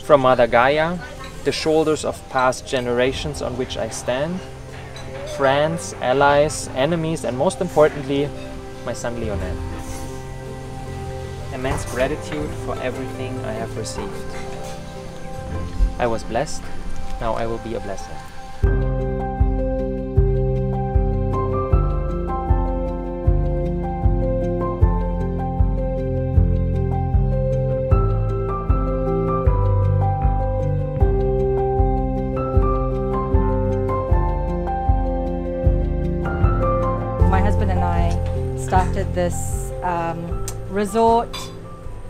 from Mother Gaia, the shoulders of past generations on which I stand, friends, allies, enemies, and most importantly, my son Lionel. Immense gratitude for everything I have received. I was blessed, now I will be a blessing. My husband and I started this resort,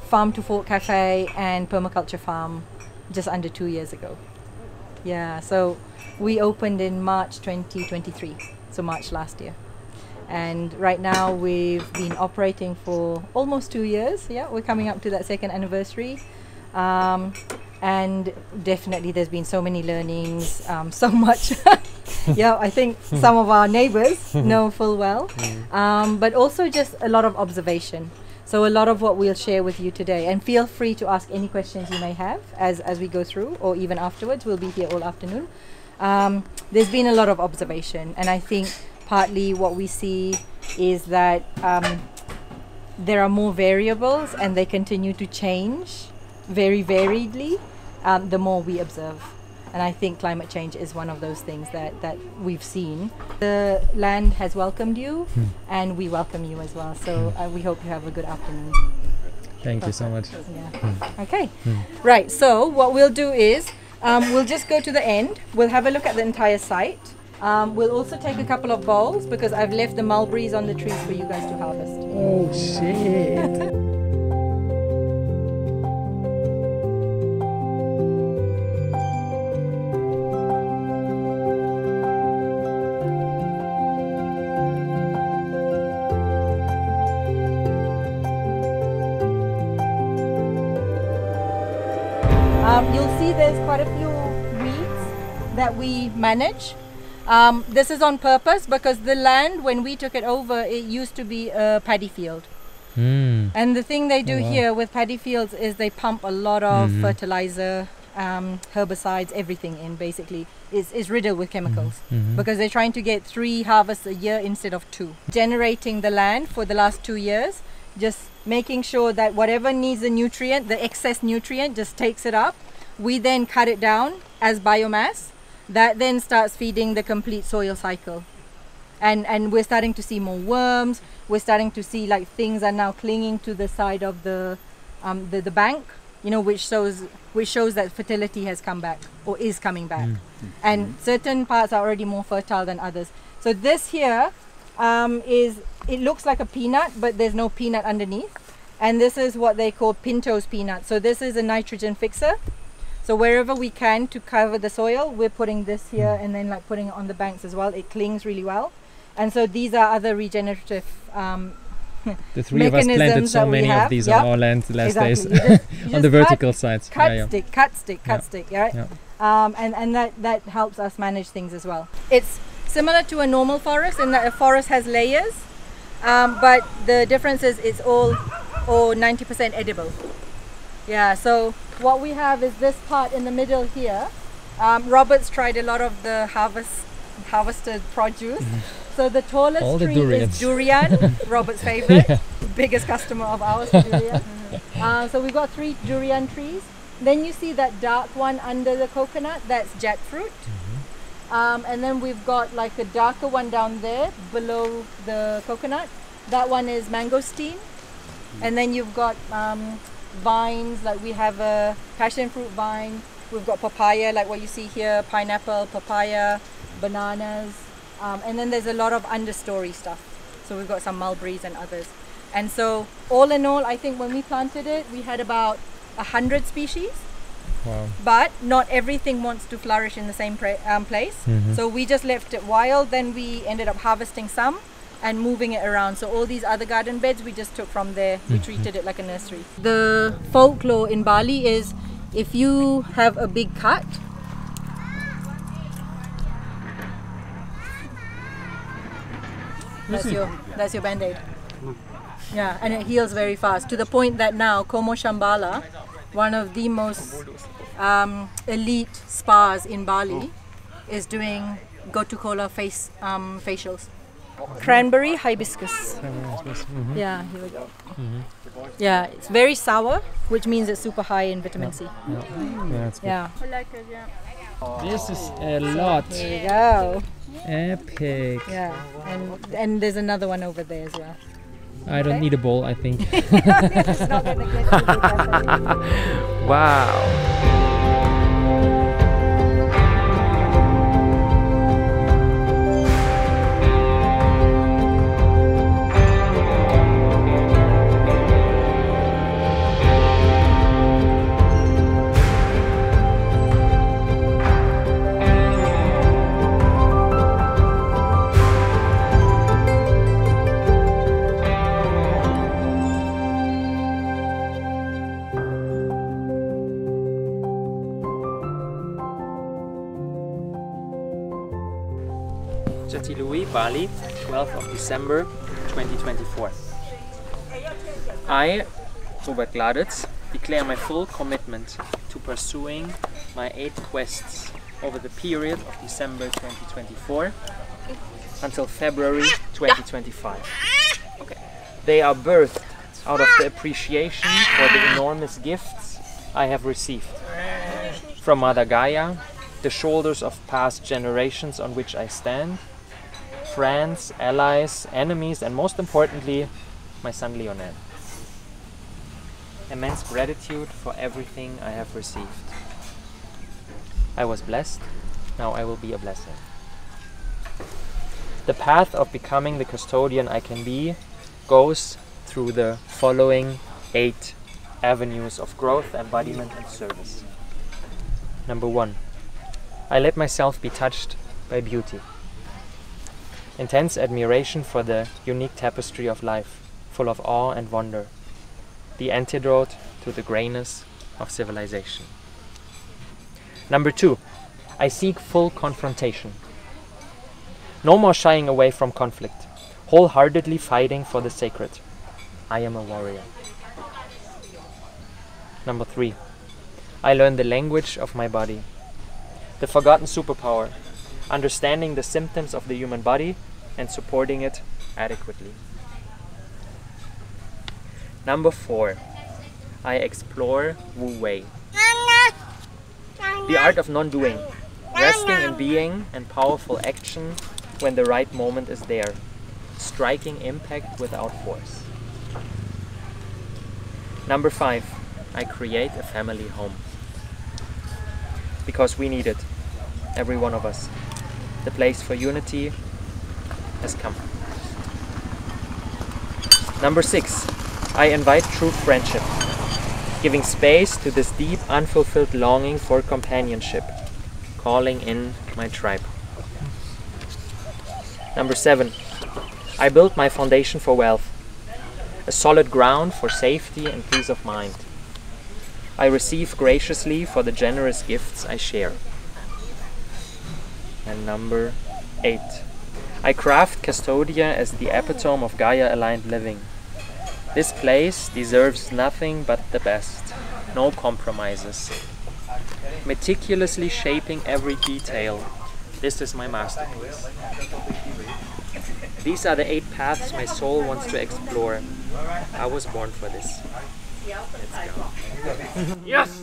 farm to fork cafe and permaculture farm just under 2 years ago. Yeah, so we opened in March 2023, so March last year. And right now we've been operating for almost 2 years. Yeah, we're coming up to that second anniversary. And definitely there's been so many learnings, so much. Yeah, I think some of our neighbors know full well, but also just a lot of observation. So a lot of what we'll share with you today, and feel free to ask any questions you may have as we go through, or even afterwards. We'll be here all afternoon. There's been a lot of observation, and I think partly what we see is that there are more variables and they continue to change very variedly the more we observe. And I think climate change is one of those things that we've seen. The land has welcomed you, and we welcome you as well. So we hope you have a good afternoon. Thank you so much. Yeah. Okay. Right. So what we'll do is we'll just go to the end. We'll have a look at the entire site. We'll also take a couple of bowls because I've left the mulberries on the trees for you guys to harvest. Oh shit! You'll see there's quite a few weeds that we manage. This is on purpose because the land, when we took it over, it used to be a paddy field. And the thing they do here with paddy fields is they pump a lot of fertilizer, herbicides, everything in basically. Is riddled with chemicals because they're trying to get 3 harvests a year instead of 2. Generating the land for the last 2 years, just making sure that whatever needs the nutrient, the excess nutrient, just takes it up. We then cut it down as biomass. That then starts feeding the complete soil cycle. And we're starting to see more worms. We're starting to see like things are now clinging to the side of the bank, you know, which shows that fertility has come back or is coming back. And certain parts are already more fertile than others. So this here it looks like a peanut, but there's no peanut underneath. And this is what they call Pinto's peanut. So this is a nitrogen fixer. So wherever we can to cover the soil, we're putting this here and then like putting it on the banks as well. It clings really well. And so these are other regenerative the three of us planted so many of these on our land the last days. On the vertical sides. Cut stick, right? And that helps us manage things as well. It's similar to a normal forest in that a forest has layers, but the difference is it's all 90% edible. Yeah, so what we have is this part in the middle here. Robert's tried a lot of the harvested produce. So the tallest tree is durian, Robert's favorite, biggest customer of ours for durian. So we've got 3 durian trees. Then you see that dark one under the coconut, that's jackfruit. And then we've got like a darker one down there below the coconut. That one is mangosteen. And then you've got vines, like we have a passion fruit vine. We've got papaya, like what you see here, pineapple, papaya, bananas. And then there's a lot of understory stuff. So we've got some mulberries and others. And so all in all, I think when we planted it, we had about 100 species. Wow. But not everything wants to flourish in the same place. So we just left it wild. Then we ended up harvesting some and moving it around. So all these other garden beds we just took from there. We treated it like a nursery. The folklore in Bali is if you have a big cut, that's your band-aid. Yeah, and it heals very fast to the point that now Como Shambhala, one of the most elite spas in Bali is doing gotu kola facials. Cranberry hibiscus. Yeah, here we go. Yeah, it's very sour, which means it's super high in vitamin C. That's good. Yeah. This is a lot. There you go. Epic. Yeah, and there's another one over there as well. I don't need a bowl, I think. It's not gonna get to the cafe. Wow. Jatilui, Bali, 12th of December 2024. I, Robert Gladitz, declare my full commitment to pursuing my 8 quests over the period of December 2024 until February 2025. Okay. They are birthed out of the appreciation for the enormous gifts I have received from Mother Gaia, the shoulders of past generations on which I stand, friends, allies, enemies, and most importantly, my son Lionel. Immense gratitude for everything I have received. I was blessed, now I will be a blessing. The path of becoming the custodian I can be goes through the following 8 avenues of growth, embodiment, and service. Number 1. I let myself be touched by beauty. Intense admiration for the unique tapestry of life, full of awe and wonder, the antidote to the grayness of civilization. Number 2, I seek full confrontation. No more shying away from conflict, wholeheartedly fighting for the sacred. I am a warrior. Number 3, I learn the language of my body, the forgotten superpower, understanding the symptoms of the human body and supporting it adequately. Number 4, I explore Wu Wei, the art of non-doing, resting in being and powerful action when the right moment is there, striking impact without force. Number 5, I create a family home, because we need it, every one of us. The place for unity has come. Number 6, I invite true friendship, giving space to this deep, unfulfilled longing for companionship, calling in my tribe. Number 7, I build my foundation for wealth, a solid ground for safety and peace of mind. I receive graciously for the generous gifts I share. And number 8, I craft Custodia as the epitome of Gaia-aligned living. This place deserves nothing but the best, no compromises. Meticulously shaping every detail, this is my masterpiece. These are the 8 paths my soul wants to explore. I was born for this. Let's go. Yes!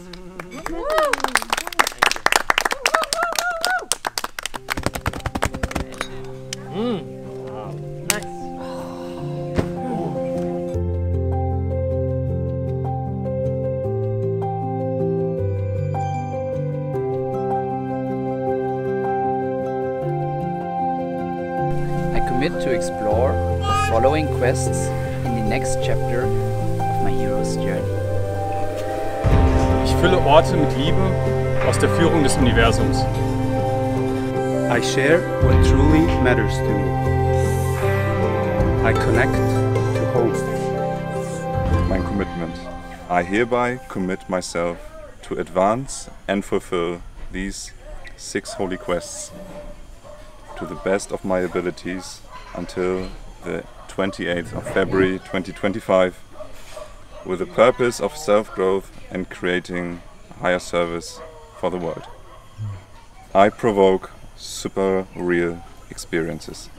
I commit to explore the following quests in the next chapter of my hero's journey. Ich fülle Orte mit Liebe aus der Führung des Universums. I share what truly matters to me. I connect to home. Mein Commitment. I hereby commit myself to advance and fulfill these 6 holy quests to the best of my abilities until the 28th of February 2025, with the purpose of self-growth and creating a higher service for the world. I provoke super real experiences.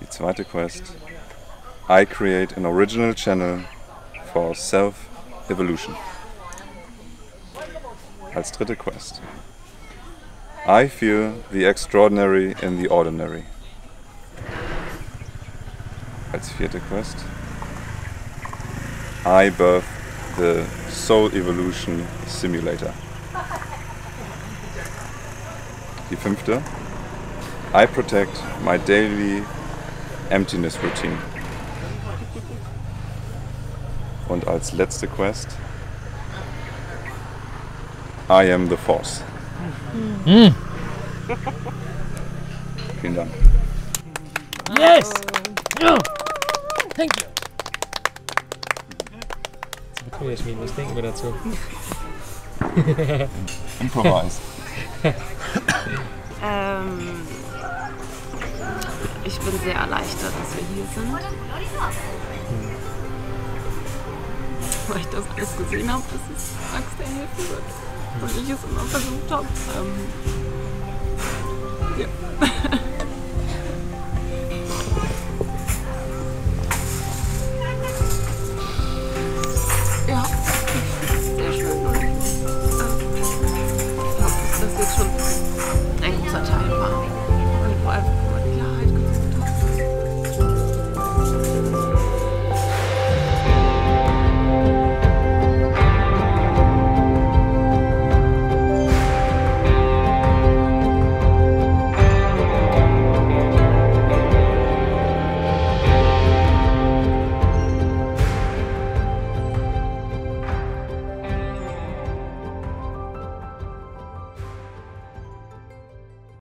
Die zweite Quest. I create an original channel for self-evolution. Als dritte Quest. I feel the extraordinary in the ordinary. Als vierte Quest. I birth the Soul Evolution Simulator. Die fünfte. I protect my daily emptiness routine. Und als letzte Quest. I am the Force. Vielen Dank. Yes! Oh. Thank you! Jasmin, was denken wir dazu? Improvise. Ich bin sehr erleichtert, dass wir hier sind. Weil ich das alles gesehen habe, dass es Max der helfen wird. Und ich es immer versucht habe. Ja.